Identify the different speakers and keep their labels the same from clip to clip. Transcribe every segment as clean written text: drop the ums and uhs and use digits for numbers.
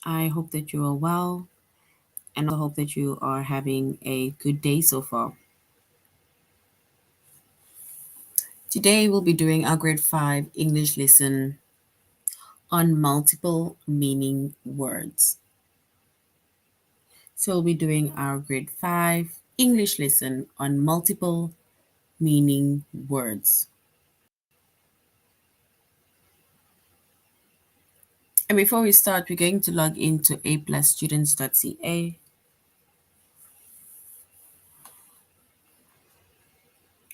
Speaker 1: I hope that you are well and also hope that you are having a good day so far. Today we'll be doing our grade 5 English lesson on multiple meaning words. So we'll be doing our grade 5 English lesson on multiple meaning words. And before we start, we're going to log into aplusstudents.ca.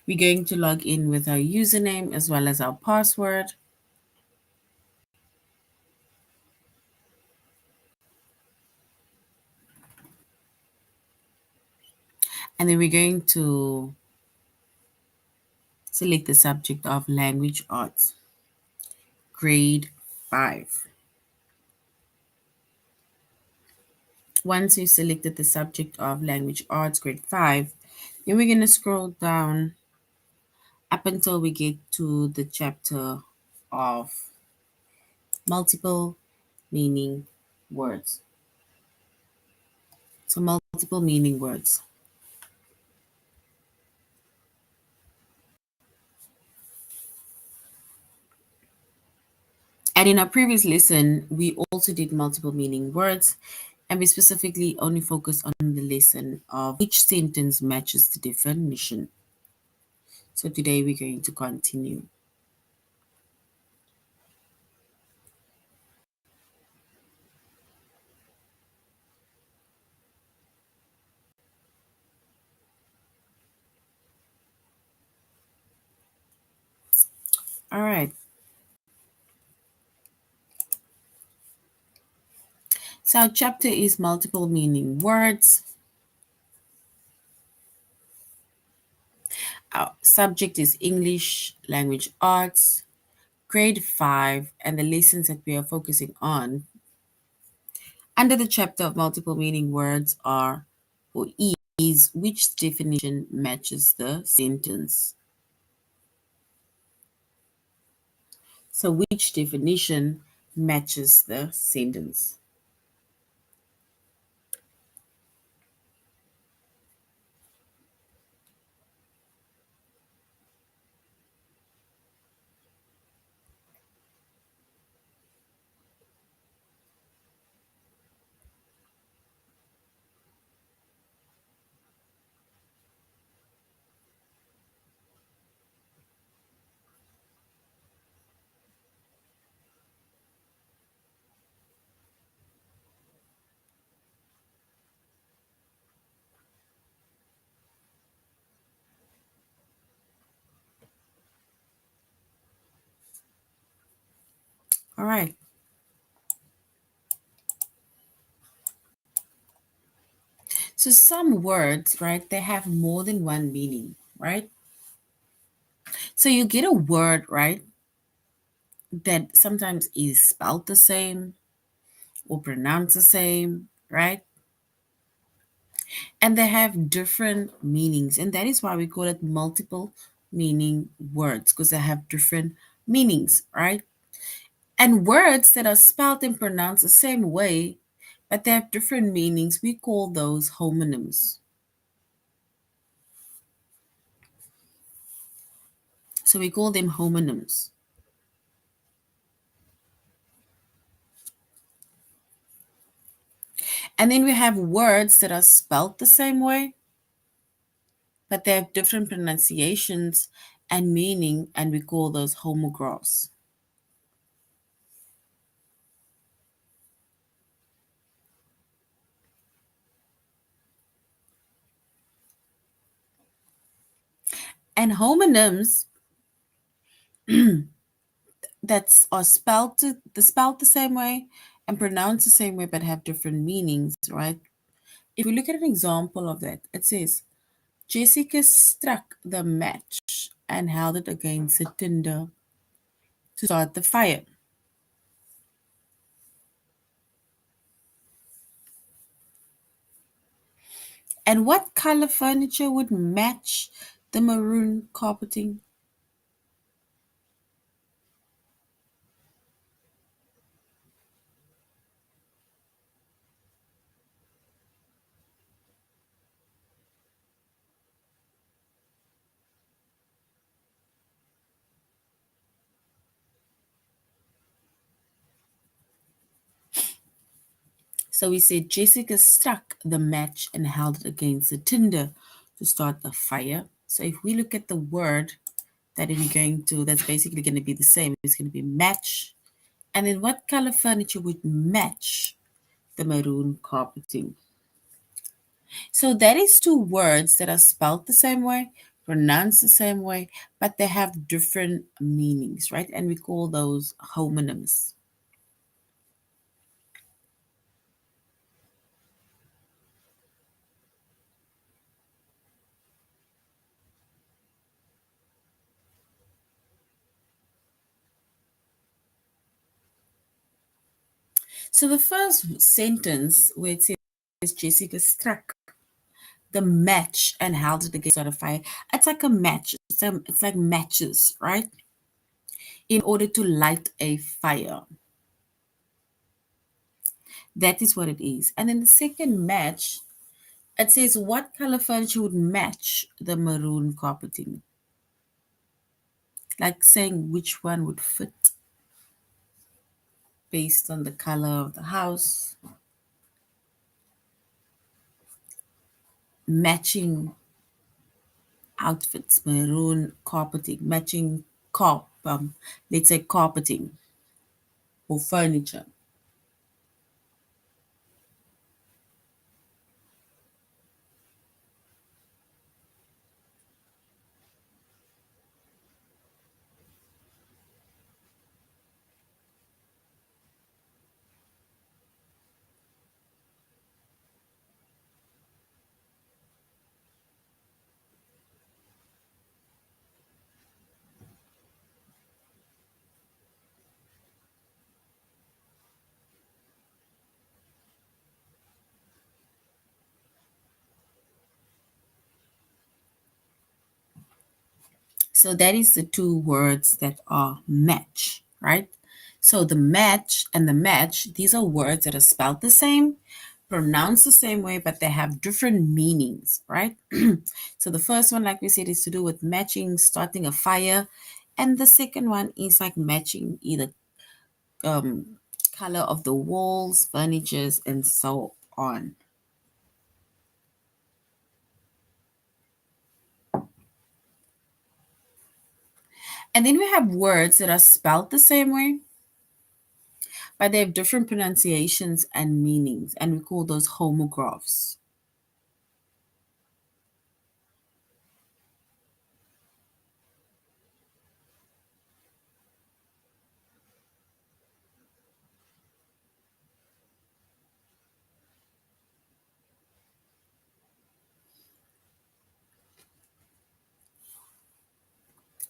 Speaker 1: We're going to log in with our username as well as our password. And then we're going to select the subject of language arts, grade 5. Once you selected the subject of language arts, grade 5, then we're going to scroll down up until we get to the chapter of multiple meaning words. So multiple meaning words. And in our previous lesson, we also did multiple meaning words, and we specifically only focused on the lesson of which sentence matches the definition. So today we're going to continue. All right. So our chapter is multiple meaning words. Our subject is English language arts, grade 5, and the lessons that we are focusing on under the chapter of multiple meaning words are or is which definition matches the sentence. So which definition matches the sentence? All right. So some words, right, they have more than one meaning, right? So you get a word, right, that sometimes is spelled the same or pronounced the same, right? And they have different meanings. And that is why we call it multiple meaning words, because they have different meanings, right? And words that are spelled and pronounced the same way, but they have different meanings, we call those homonyms. So we call them homonyms. And then we have words that are spelled the same way, but they have different pronunciations and meaning, and we call those homographs. And homonyms that are spelled the same way and pronounced the same way but have different meanings, right? If we look at an example of that, it says, Jessica struck the match and held it against the tinder to start the fire. And what color furniture would match the maroon carpeting? So we said Jessica struck the match and held it against the tinder to start the fire. So if we look at the word that we're going to, that's basically going to be the same. It's going to be match. And then what color furniture would match the maroon carpeting? So that is two words that are spelled the same way, pronounced the same way, but they have different meanings, right? And we call those homonyms. So the first sentence where it says Jessica struck the match and held it against a fire, it's like a match. It's like matches, right? In order to light a fire. That is what it is. And then the second match, it says what color furniture would match the maroon carpeting? Like saying which one would fit based on the color of the house, matching outfits, maroon carpeting, matching let's say carpeting or furniture. So that is the two words that are match, right? So the match and the match, these are words that are spelled the same, pronounced the same way, but they have different meanings, right? So the first one, like we said, is to do with matching, starting a fire. And the second one is like matching either um, color of the walls, furnitures, and so on. And then we have words that are spelled the same way, but they have different pronunciations and meanings, and we call those homographs.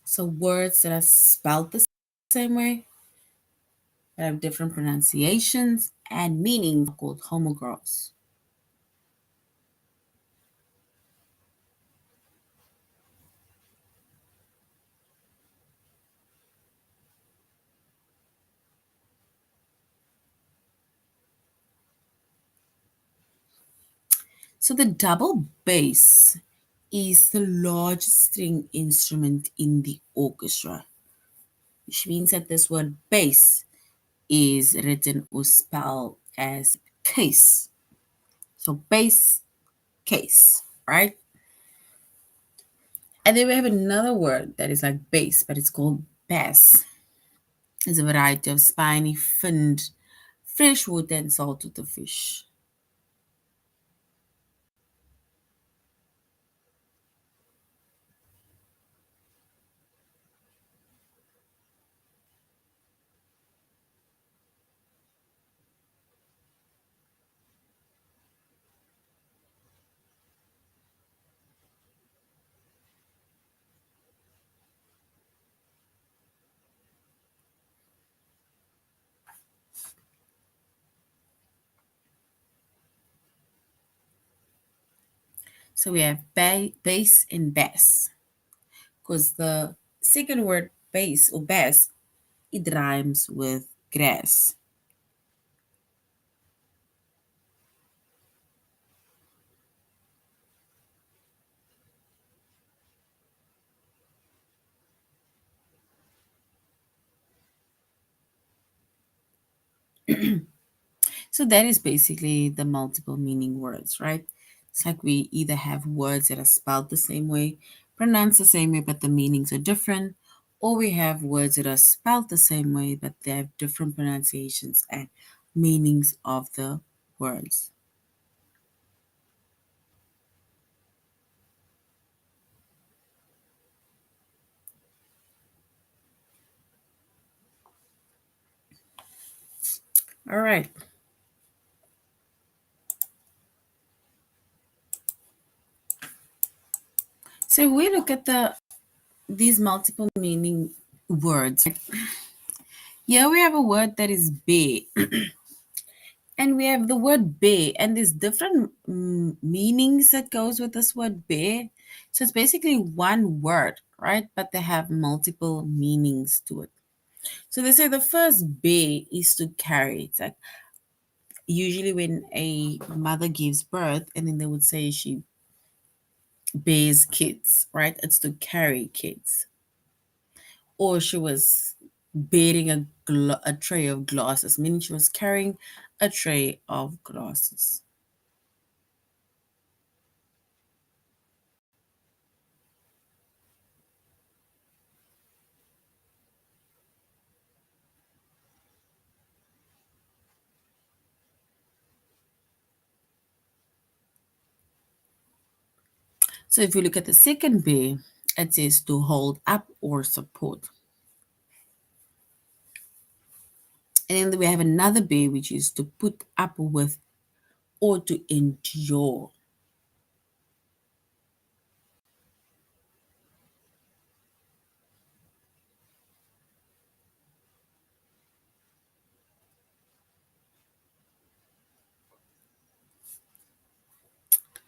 Speaker 1: So words that are spelled the same way, but have different pronunciations and meanings are called homographs. So the double bass is the large string instrument in the orchestra, which means that this word bass is written or spelled as case. So bass, case, right? And then we have another word that is like bass, but it's called bass. It's a variety of spiny, finned, fresh wood and salted the fish. So we have bass and bass, because the second word bass or bass, it rhymes with grass. So So that is basically the multiple meaning words, right? It's like we either have words that are spelled the same way, pronounced the same way, but the meanings are different, or we have words that are spelled the same way, but they have different pronunciations and meanings of the words. All right. So if we look at these multiple meaning words, here we have a word that is be, and we have the word be, and there's different meanings that goes with this word be. So it's basically one word, right? But they have multiple meanings to it. So they say the first be is to carry. It's like usually when a mother gives birth, and then they would say she bears kids, right? It's to carry kids. Or she was bearing a tray of glasses, meaning she was carrying a tray of glasses. So if you look at the second be, it says to hold up or support. And then we have another be, which is to put up with or to endure.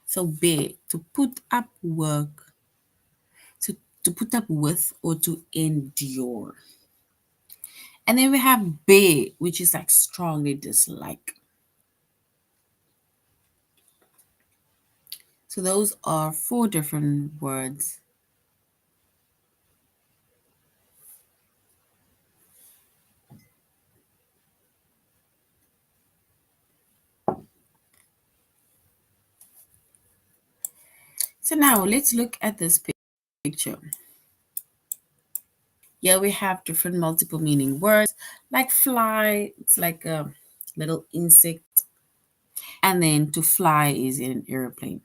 Speaker 1: So be, to put up work, to put up with or to endure. And then we have be, which is like strongly dislike. So those are four different words. So now let's look at this picture. Here we have different multiple meaning words like fly, it's like a little insect, and then to fly is in an airplane.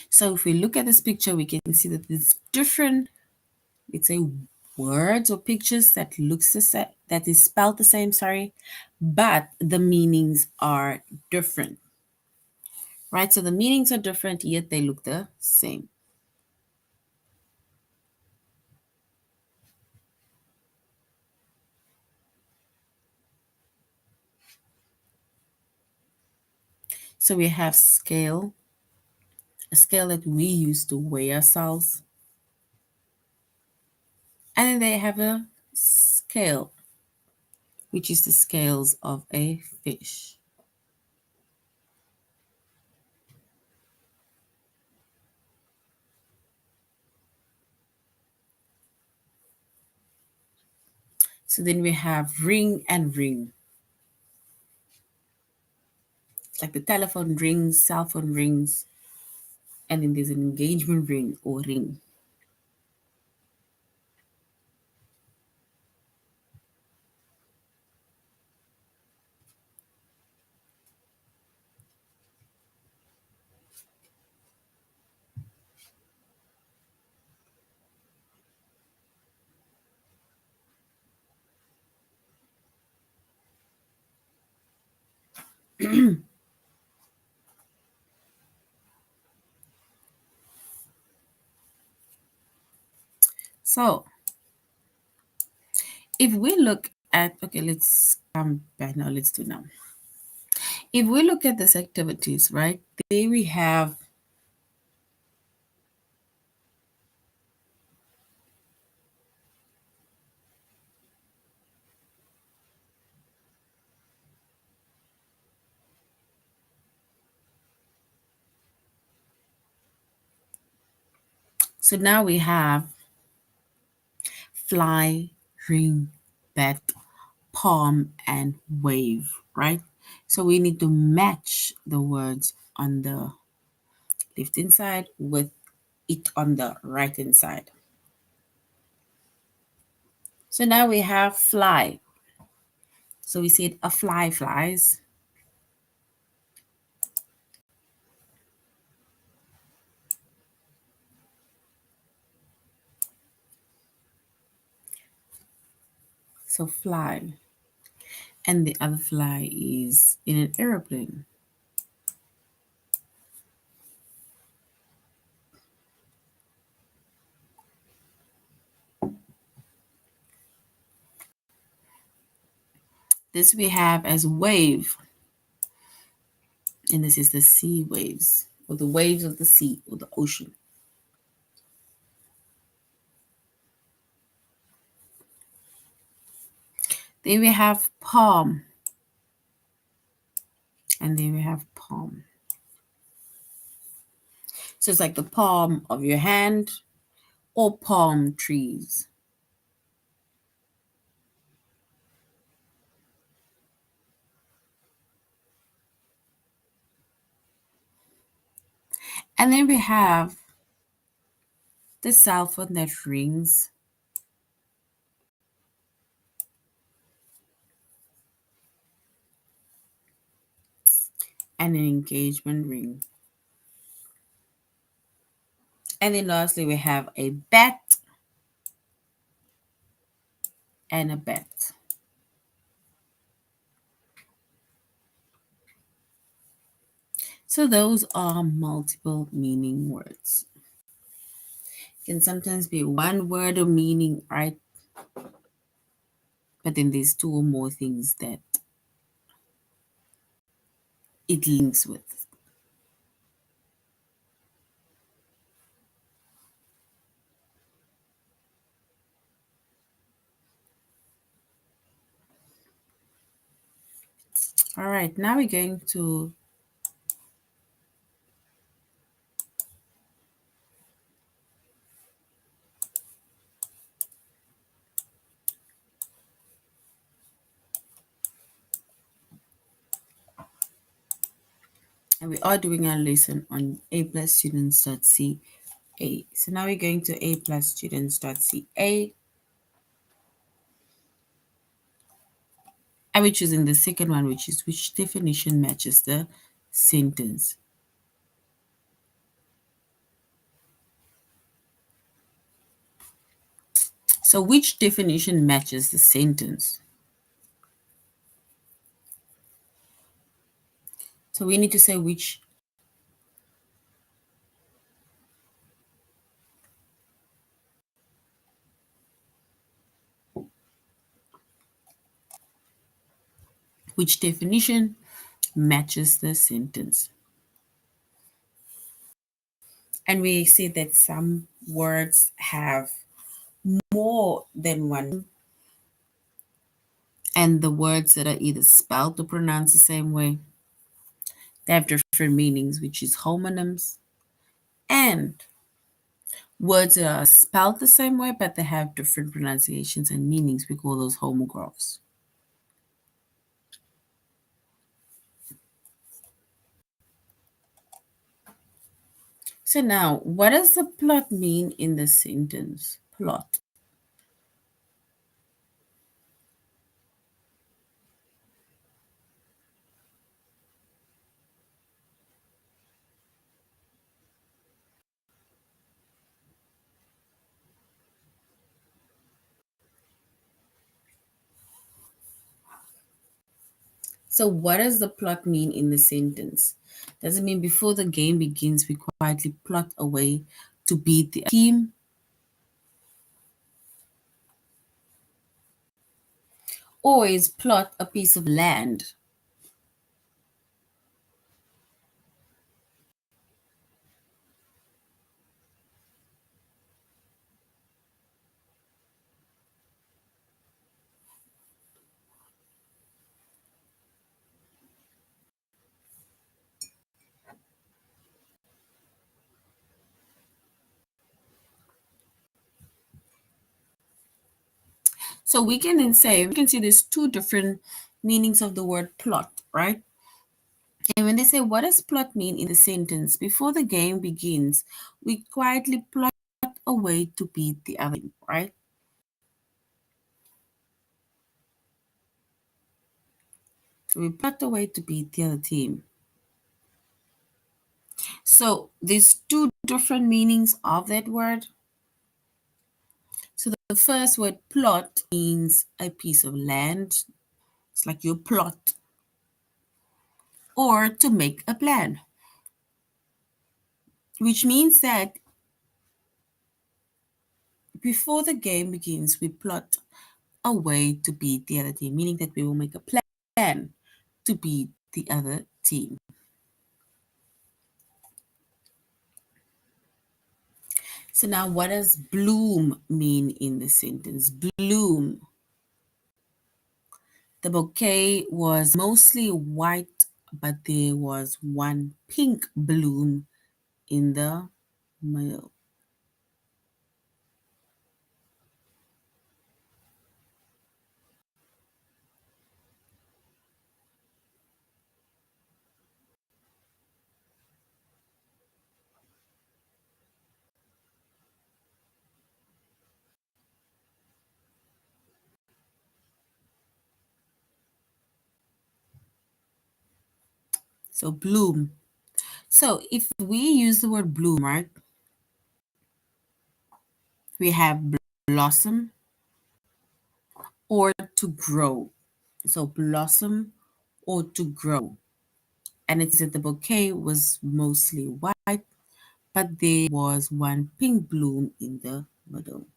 Speaker 1: So if we look at this picture, we can see that there's different, let's say, words or pictures that looks the same, that is spelled the same, sorry, but the meanings are different, right? So the meanings are different, yet they look the same. So we have scale, a scale that we use to weigh ourselves, and then they have a scale, which is the scales of a fish. So then we have ring and ring. It's like the telephone rings, cell phone rings, and then there's an engagement ring or ring. So if we look at, okay, let's come back now, let's do now. If we look at these activities, right, there we have So now we have fly, ring, bat, palm, and wave, right? So we need to match the words on the left hand side with it on the right hand side. So now we have fly. So we said a fly flies. So fly. And the other fly is in an aeroplane. This we have as wave. And this is the sea waves, or the waves of the sea or the ocean. Then we have palm. And then we have palm. So it's like the palm of your hand or palm trees. And then we have the cell phone that rings and an engagement ring. And then lastly, we have a bat and a bat. So those are multiple meaning words. Can sometimes be one word or meaning, right? But then there's two or more things that it links with. All right, now we're going to and we are doing our lesson on aplusstudents.ca. So now we're going to aplusstudents.ca and we're choosing the second one, which is which definition matches the sentence. So which definition matches the sentence? So we need to say which definition matches the sentence. And we see that some words have more than one, and the words that are either spelled or pronounced the same way, they have different meanings, which is homonyms, and words that are spelled the same way but they have different pronunciations and meanings, we call those homographs. So now, what does the plot mean in the sentence? Plot. So what does the plot mean in the sentence? Does it mean before the game begins, we quietly plot a way to beat the team? Or is plot a piece of land? So we can then say, we can see there's two different meanings of the word plot, right? And when they say, what does plot mean in the sentence? Before the game begins, we quietly plot a way to beat the other team, right? We plot a way to beat the other team. So there's two different meanings of that word. So the first word plot means a piece of land. It's like you plot or to make a plan, which means that before the game begins, we plot a way to beat the other team, meaning that we will make a plan to beat the other team. So now what does bloom mean in the sentence? Bloom. The bouquet was mostly white, but there was one pink bloom in the middle. So bloom. So if we use the word bloom, right, we have blossom or to grow. So blossom or to grow. And it said the bouquet was mostly white, but there was one pink bloom in the middle.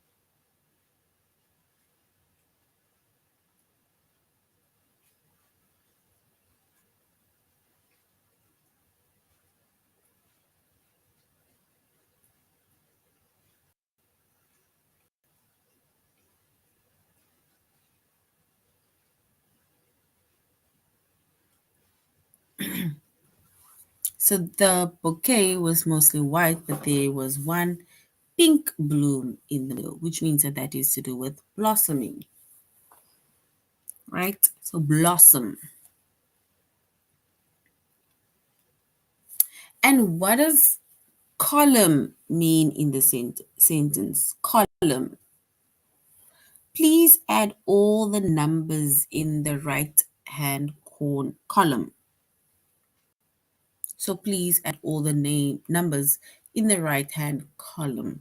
Speaker 1: So the bouquet was mostly white, but there was one pink bloom in the middle, which means that that is to do with blossoming, right? So blossom. And what does column mean in the sentence? Column. Please add all the numbers in the right hand column. So please add all the numbers in the right hand column.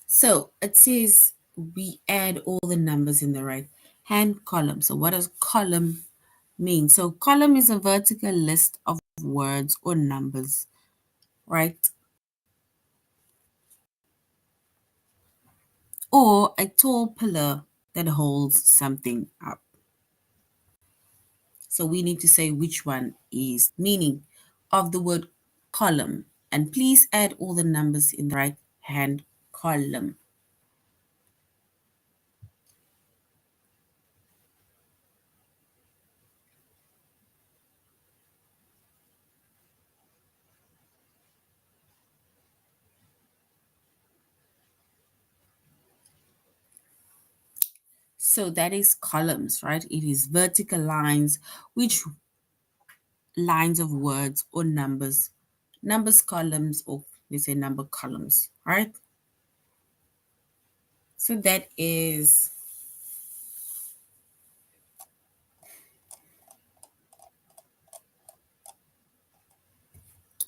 Speaker 1: So it says we add all the numbers in the right hand column. So what does column mean? So column is a vertical list of words or numbers, right? Or a tall pillar that holds something up. So we need to say which one is meaning of the word column. And please add all the numbers in the right hand column. So that is columns, right? It is vertical lines, which lines of words or numbers columns, or we say number columns, right? So that is,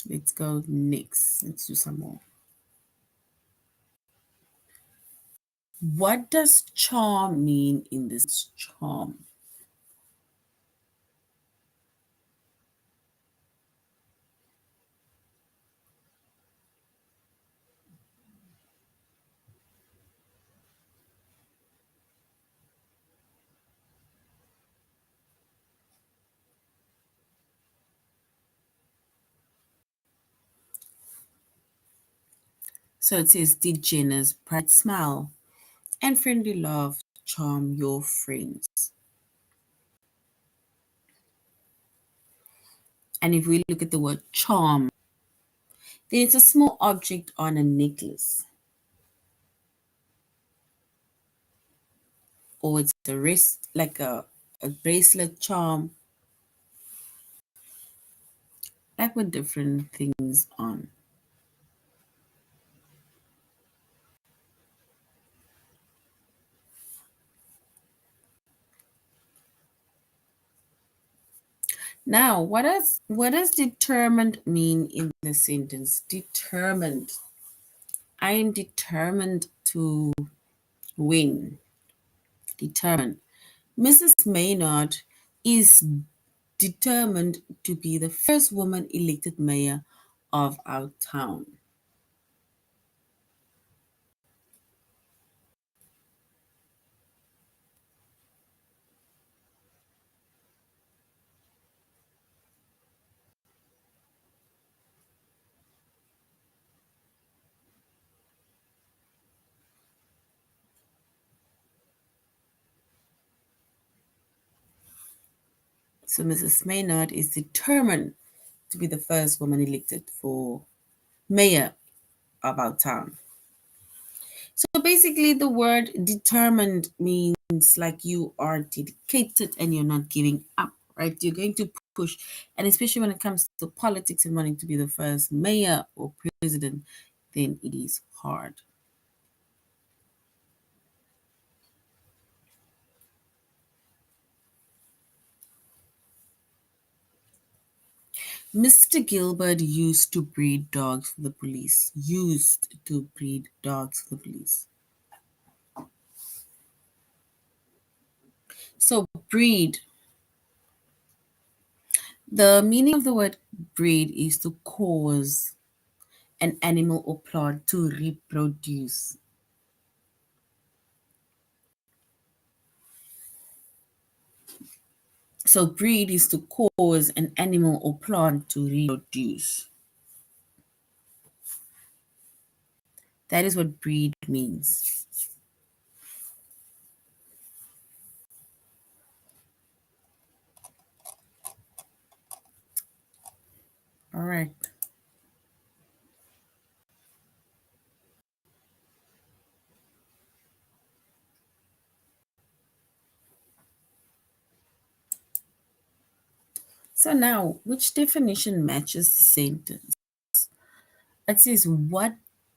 Speaker 1: let's go next. Let's do some more. What does charm mean in this charm? So it says, did Jenna's bright smile and friendly laugh charm your friends? And if we look at the word charm, then it's a small object on a necklace, or it's a wrist, like a bracelet charm, like with different things on. Now, what does determined mean in the sentence? Determined. I am determined to win. Determined. Mrs. Maynard is determined to be the first woman elected mayor of our town. So Mrs. Maynard is determined to be the first woman elected for mayor of our town. So basically, the word determined means like you are dedicated and you're not giving up, right? You're going to push. And especially when it comes to politics and wanting to be the first mayor or president, then it is hard. Mr. Gilbert used to breed dogs for the police. Used to breed dogs for the police. So, breed. The meaning of the word breed is to cause an animal or plant to reproduce. So, breed is to cause an animal or plant to reproduce. That is what breed means. All right. So, now, which definition matches the sentence? It says,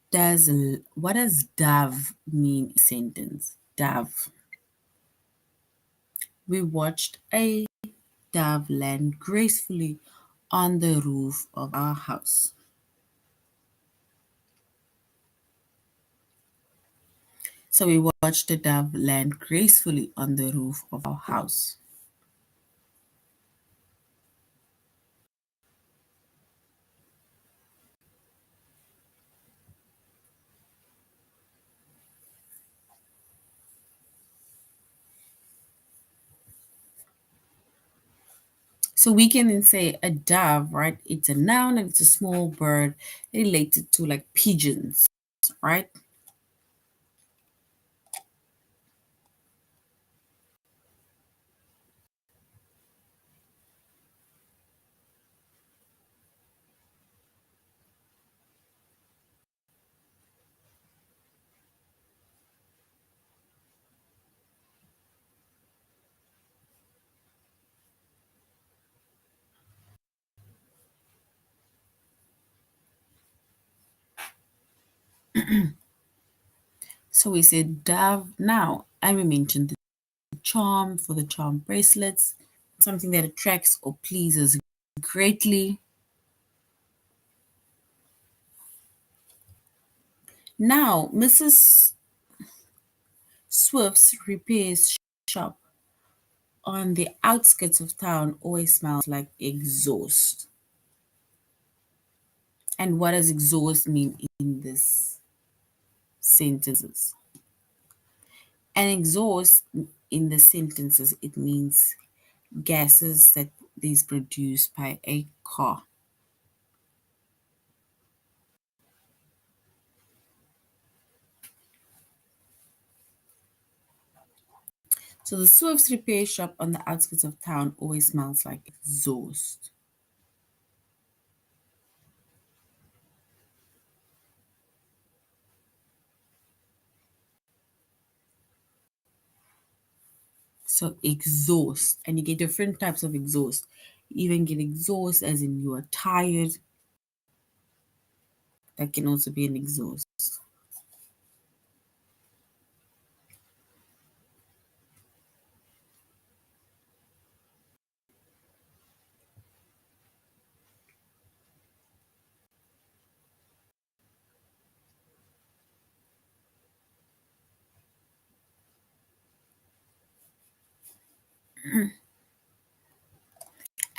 Speaker 1: does what does dove mean in sentence? Dove. We watched a dove land gracefully on the roof of our house. So we watched the dove land gracefully on the roof of our house. So we can then say a dove, right? It's a noun and it's a small bird related to like pigeons, right? So we said dove now, and we mentioned the charm for the charm bracelets, something that attracts or pleases greatly. Now, Mrs. Swift's repairs shop on the outskirts of town always smells like exhaust. And what does exhaust mean in this sentences? And exhaust in the sentences, it means gases that is produced by a car. So the Swift's repair shop on the outskirts of town always smells like exhaust. So exhaust, and you get different types of exhaust. You even get exhaust as in you are tired. That can also be an exhaust.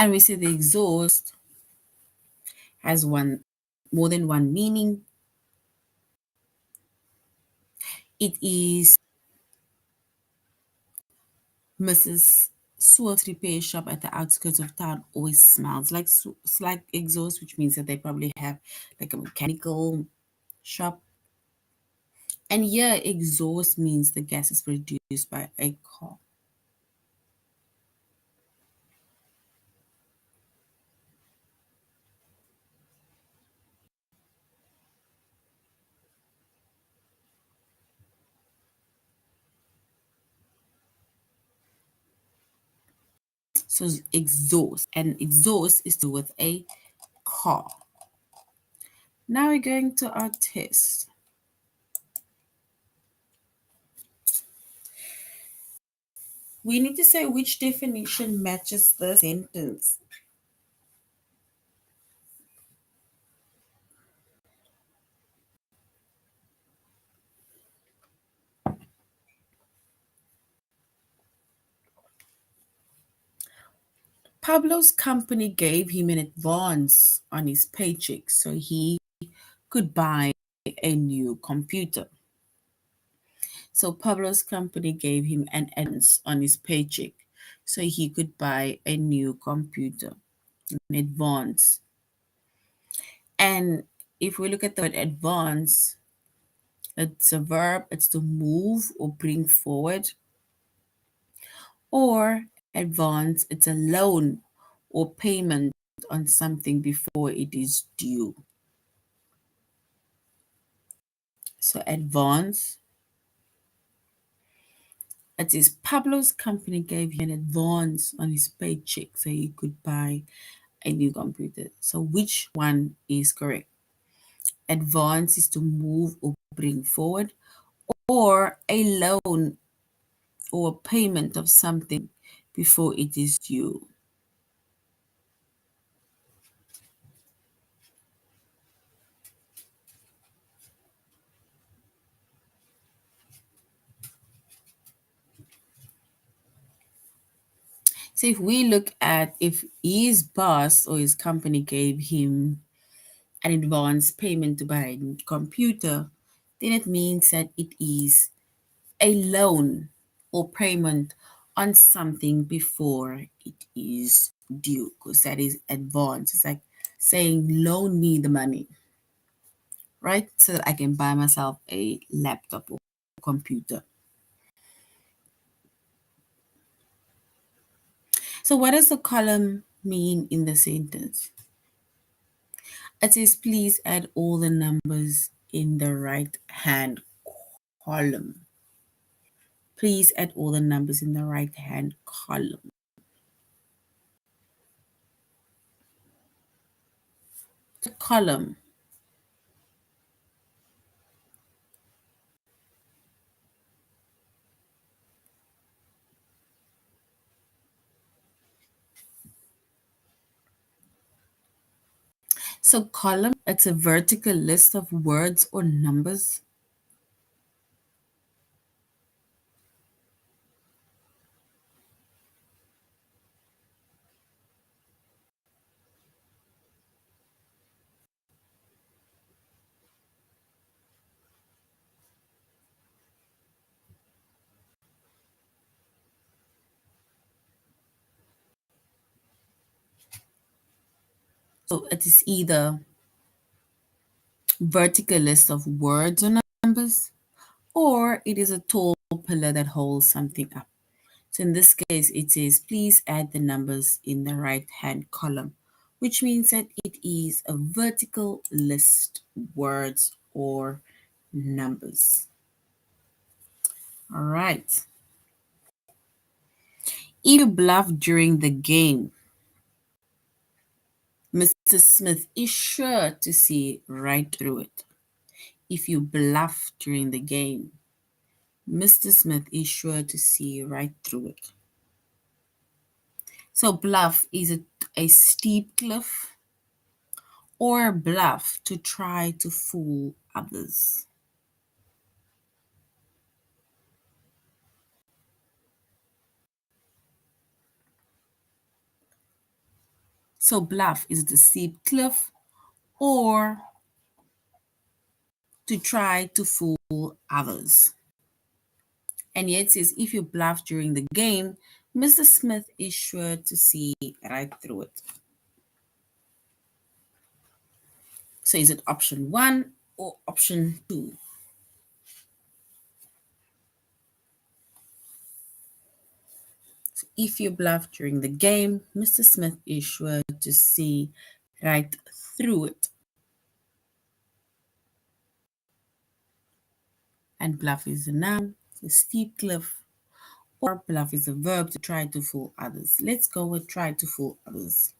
Speaker 1: And we say the exhaust has one more than one meaning. It is Mrs. Swift's repair shop at the outskirts of town always smells like like exhaust, which means that they probably have like a mechanical shop. And here, exhaust means the gas is produced by a car. So exhaust, and exhaust is to do with a car. Now we're going to our test. We need to say which definition matches the sentence. Pablo's company gave him an advance on his paycheck so he could buy a new computer. So Pablo's company gave him an advance on his paycheck so he could buy a new computer. An advance. And if we look at the word advance, it's a verb, it's to move or bring forward. Or advance, it's a loan or payment on something before it is due. So advance, it is Pablo's company gave him an advance on his paycheck so he could buy a new computer. So which one is correct? Advance is to move or bring forward, or a loan or payment of something before it is due. So if we look at if his boss or his company gave him an advance payment to buy a new computer, then it means that it is a loan or payment on something before it is due, because that is advance. It's like saying, loan me the money, right? So that I can buy myself a laptop or computer. So, what does the column mean in the sentence? It says, please add all the numbers in the right hand column. Please add all the numbers in the right hand column. The column. So, column, it's a vertical list of words or numbers. So, it is either vertical list of words or numbers, or it is a tall pillar that holds something up. So in this case, it says, please add the numbers in the right-hand column, which means that it is a vertical list, words or numbers. All right. If you bluff during the game, Mr. Smith is sure to see right through it. If you bluff during the game, Mr. Smith is sure to see right through it. So bluff is a steep cliff, or bluff to try to fool others. So bluff is the steep cliff, or to try to fool others. And yet it says if you bluff during the game, Mr. Smith is sure to see right through it. So is it option 1 or option 2? So if you bluff during the game, Mr. Smith is sure to see right through it. And bluff is a noun, a steep cliff, or bluff is a verb to try to fool others. Let's go with try to fool others.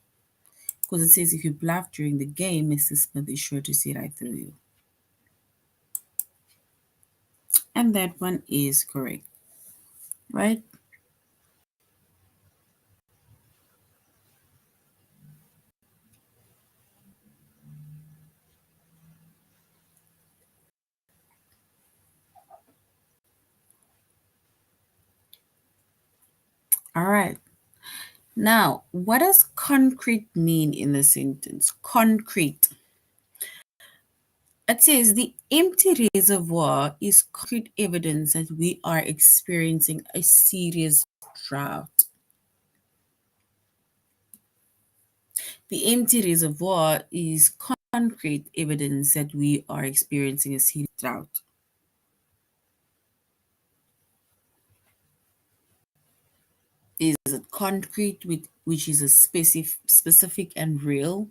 Speaker 1: Because it says if you bluff during the game, Mr. Smith is sure to see right through you. And that one is correct, right? All right. Now, what does concrete mean in the sentence? Concrete. It says the empty reservoir is concrete evidence that we are experiencing a serious drought. The empty reservoir is concrete evidence that we are experiencing a serious drought. Is it concrete, which is a specific and real?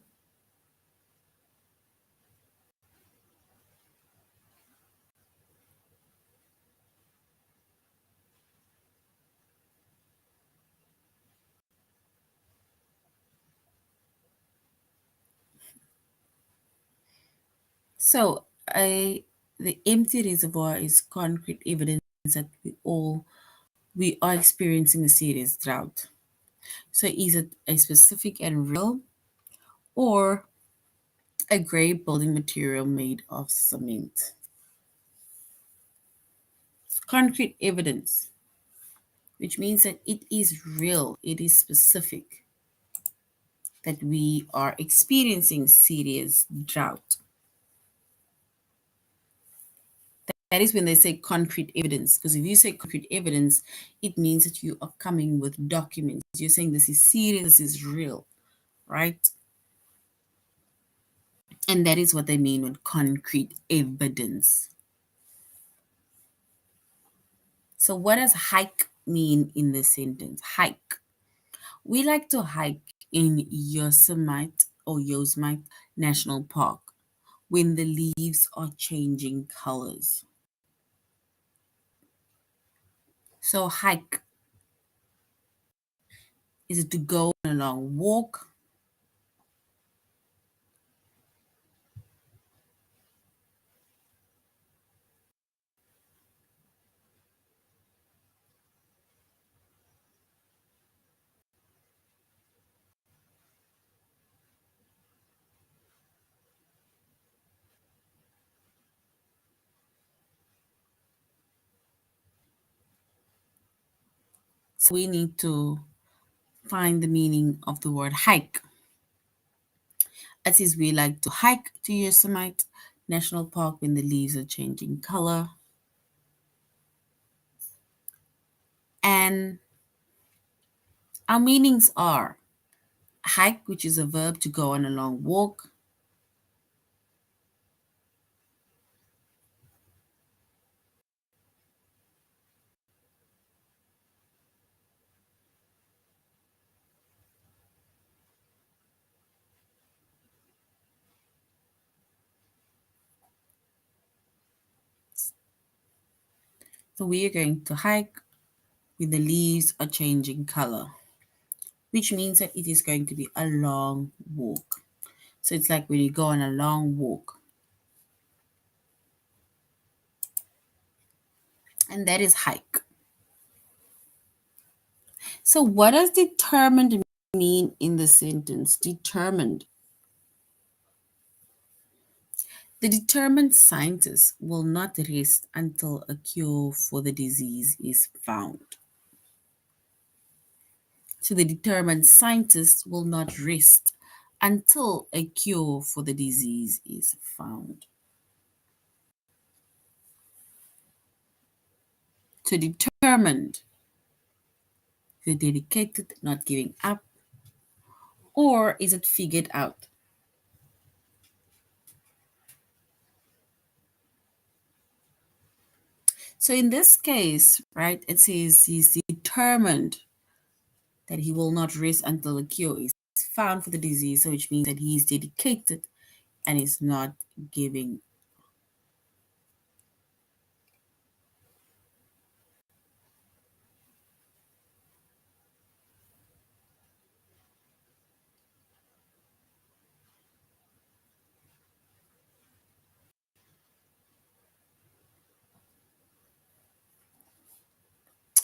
Speaker 1: So, the empty reservoir is concrete evidence that we are experiencing a serious drought. So, is it a specific and real, or a gray building material made of cement? It's concrete evidence, which means that it is real, it is specific, that we are experiencing serious drought. That is when they say concrete evidence, because if you say concrete evidence, it means that you are coming with documents. You're saying this is serious, this is real, right? And that is what they mean with concrete evidence. So, what does hike mean in this sentence? Hike. We like to hike in Yosemite or Yosemite National Park when the leaves are changing colors. So, hike is it to go on a long walk? So, we need to find the meaning of the word hike. It says we like to hike to Yosemite National Park when the leaves are changing color. And our meanings are hike, which is a verb to go on a long walk. So we are going to hike when the leaves are changing color, which means that it is going to be a long walk. So it's like when you go on a long walk, and that is hike. So what does determined mean in the sentence? Determined. The determined scientist will not rest until a cure for the disease is found. So the determined scientist will not rest until a cure for the disease is found. So determined, you're dedicated, not giving up, or is it figured out? So in this case, right, it says he's determined that he will not rest until a cure is found for the disease, so which means that he is dedicated and is not giving.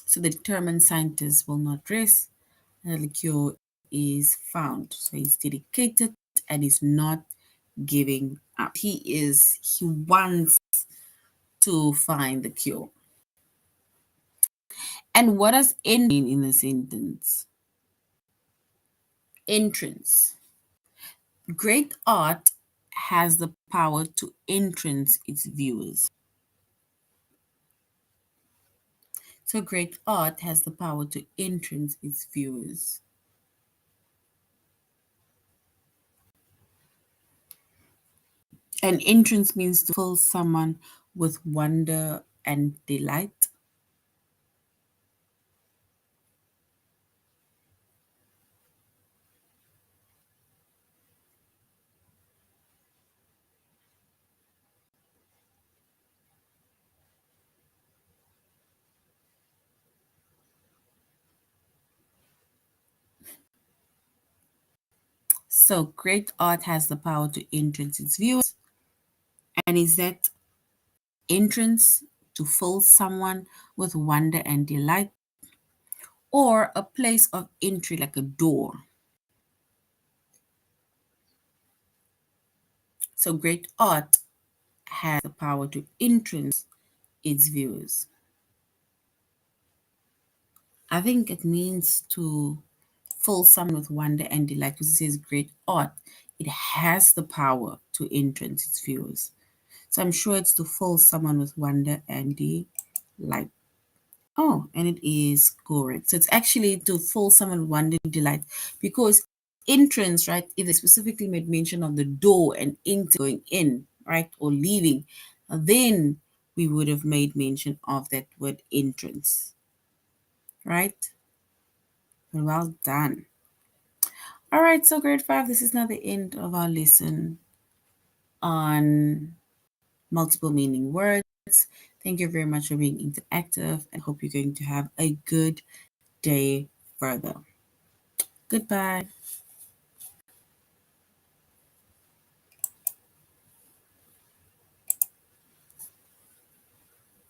Speaker 1: So the determined scientist will not rest until the cure is found. So he's dedicated and is not giving up. He wants to find the cure. And what does end mean in the sentence? Entrance. Great art has the power to entrance its viewers. So great art has the power to entrance its viewers. An entrance means to fill someone with wonder and delight. So great art has the power to entrance its viewers. And is that entrance to fill someone with wonder and delight, or a place of entry like a door? So great art has the power to entrance its viewers. I think it means to fill someone with wonder and delight because it says great art. It has the power to entrance its viewers. So I'm sure it's to fill someone with wonder and delight. Oh, and it is correct. So it's actually to fill someone with wonder and delight because entrance, right? If they specifically made mention of the door and into going in, right, or leaving, then we would have made mention of that word entrance, right? Well done. All right, so grade 5, this is now the end of our lesson on multiple meaning words. Thank you very much for being interactive and hope you're going to have a good day further. Goodbye.